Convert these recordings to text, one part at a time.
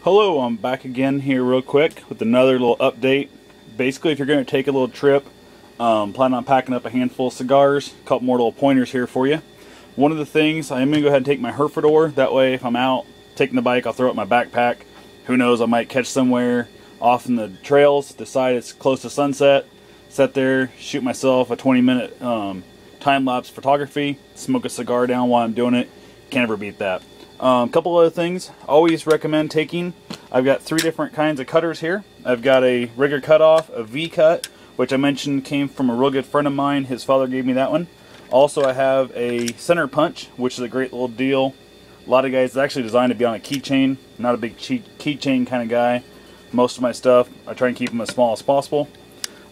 Hello, I'm back again here real quick with another little update. Basically, if you're going to take a little trip, plan on packing up a handful of cigars, a couple more little pointers here for you. One of the things, I am going to go ahead and take my Herfador. That way, if I'm out taking the bike, I'll throw it in my backpack. Who knows, I might catch somewhere off in the trails, decide it's close to sunset, sit there, shoot myself a 20-minute time-lapse photography, smoke a cigar down while I'm doing it. Can't ever beat that. A couple other things always recommend taking. I've got 3 different kinds of cutters here. I've got a rigger cutoff, a V-cut, which I mentioned came from a real good friend of mine. His father gave me that one. Also, I have a center punch, which is a great little deal. A lot of guys, it's actually designed to be on a keychain. Not a big keychain kind of guy. Most of my stuff, I try and keep them as small as possible.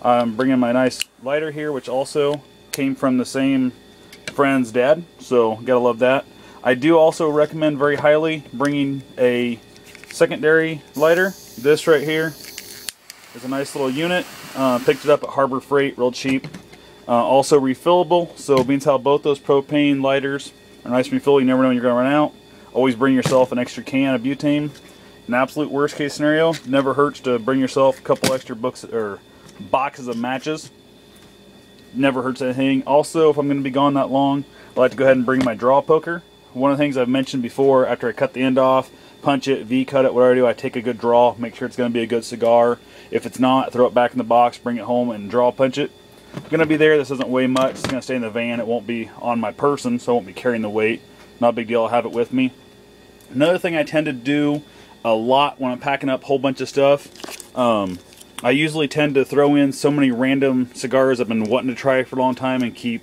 I'm bringing my nice lighter here, which also came from the same friend's dad, so gotta love that. I do also recommend very highly bringing a secondary lighter. This right here is a nice little unit. Picked it up at Harbor Freight, real cheap. Also refillable, so being how both those propane lighters are nice and refillable, you never know when you're going to run out. Always bring yourself an extra can of butane. An absolute worst case scenario, never hurts to bring yourself a couple extra boxes of matches. Never hurts anything. Also, if I'm going to be gone that long, I like to go ahead and bring my draw poker. One of the things I've mentioned before, after I cut the end off, punch it, V-cut it, whatever I do, I take a good draw, make sure it's going to be a good cigar. If it's not, throw it back in the box, bring it home, and draw punch it. It's going to be there. This doesn't weigh much. It's going to stay in the van. It won't be on my person, so I won't be carrying the weight. Not a big deal. I'll have it with me. Another thing I tend to do a lot when I'm packing up a whole bunch of stuff, I usually tend to throw in so many random cigars I've been wanting to try for a long time and keep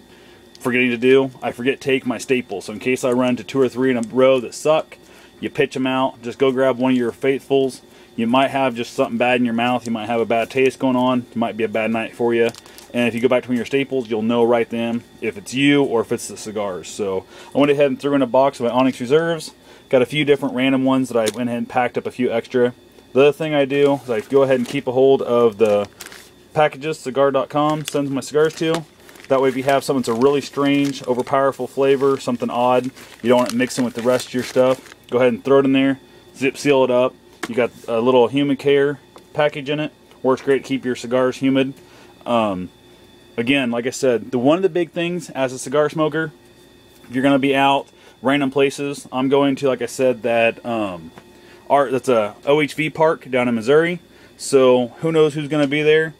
forgetting to do. I forget to take my staples, so in case I run into 2 or 3 in a row that suck, you pitch them out. Just go grab one of your faithfuls. You might have just something bad in your mouth. You might have a bad taste going on. It might be a bad night for you. And if you go back to one of your staples, you'll know right then if it's you or if it's the cigars. So I went ahead and threw in a box of my Onyx Reserves. Got a few different random ones that I went ahead and packed up a few extra. The other thing I do is I go ahead and keep a hold of the packages Cigar.com sends my cigars to. That way if you have something that's a really strange, overpowerful flavor, something odd, you don't want it mixing with the rest of your stuff, go ahead and throw it in there, zip seal it up. You got a little humid care package in it. Works great to keep your cigars humid. Again, like I said, one of the big things as a cigar smoker, if you're going to be out random places, I'm going to, like I said, that's a OHV park down in Missouri. So who knows who's going to be there.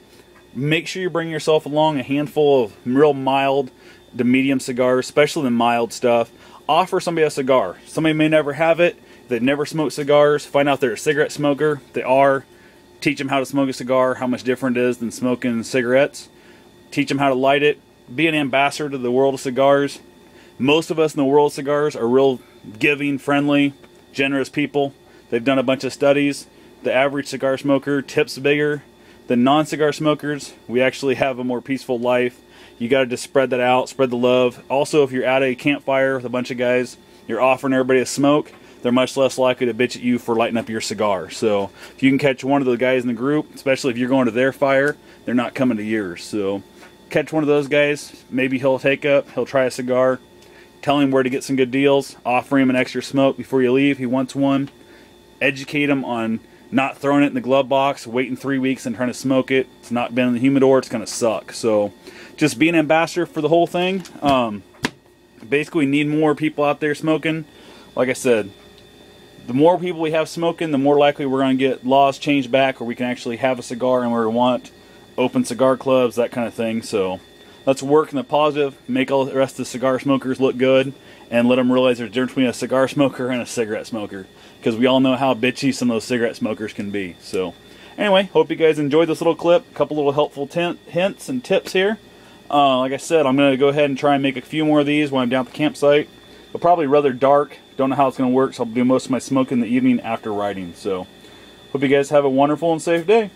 Make sure you bring yourself along a handful of real mild to medium cigars, especially the mild stuff. Offer somebody a cigar. Somebody may never have it. They've never smoked cigars. Find out they're a cigarette smoker. They are. Teach them how to smoke a cigar, how much different it is than smoking cigarettes. Teach them how to light it. Be an ambassador to the world of cigars. Most of us in the world of cigars are real giving, friendly, generous people. They've done a bunch of studies. The average cigar smoker tips bigger than non-cigar smokers. We actually have a more peaceful life. You got to just spread that out, spread the love. Also, if you're at a campfire with a bunch of guys, you're offering everybody a smoke, they're much less likely to bitch at you for lighting up your cigar. So if you can catch one of the guys in the group, especially if you're going to their fire, they're not coming to yours. So catch one of those guys, maybe he'll try a cigar, tell him where to get some good deals, offer him an extra smoke before you leave, he wants one, educate him on not throwing it in the glove box, waiting 3 weeks and trying to smoke it. It's not been in the humidor, it's going to suck. So just be an ambassador for the whole thing. Basically, we need more people out there smoking. Like I said, the more people we have smoking, the more likely we're going to get laws changed back, or we can actually have a cigar and where we want, open cigar clubs, that kind of thing. So let's work in the positive, make all the rest of the cigar smokers look good, and let them realize there's a difference between a cigar smoker and a cigarette smoker. Because we all know how bitchy some of those cigarette smokers can be. So anyway, hope you guys enjoyed this little clip. A couple little helpful hints and tips here. Like I said, I'm going to go ahead and try and make a few more of these when I'm down at the campsite. But probably rather dark. Don't know how it's going to work, so I'll do most of my smoking in the evening after riding. So hope you guys have a wonderful and safe day.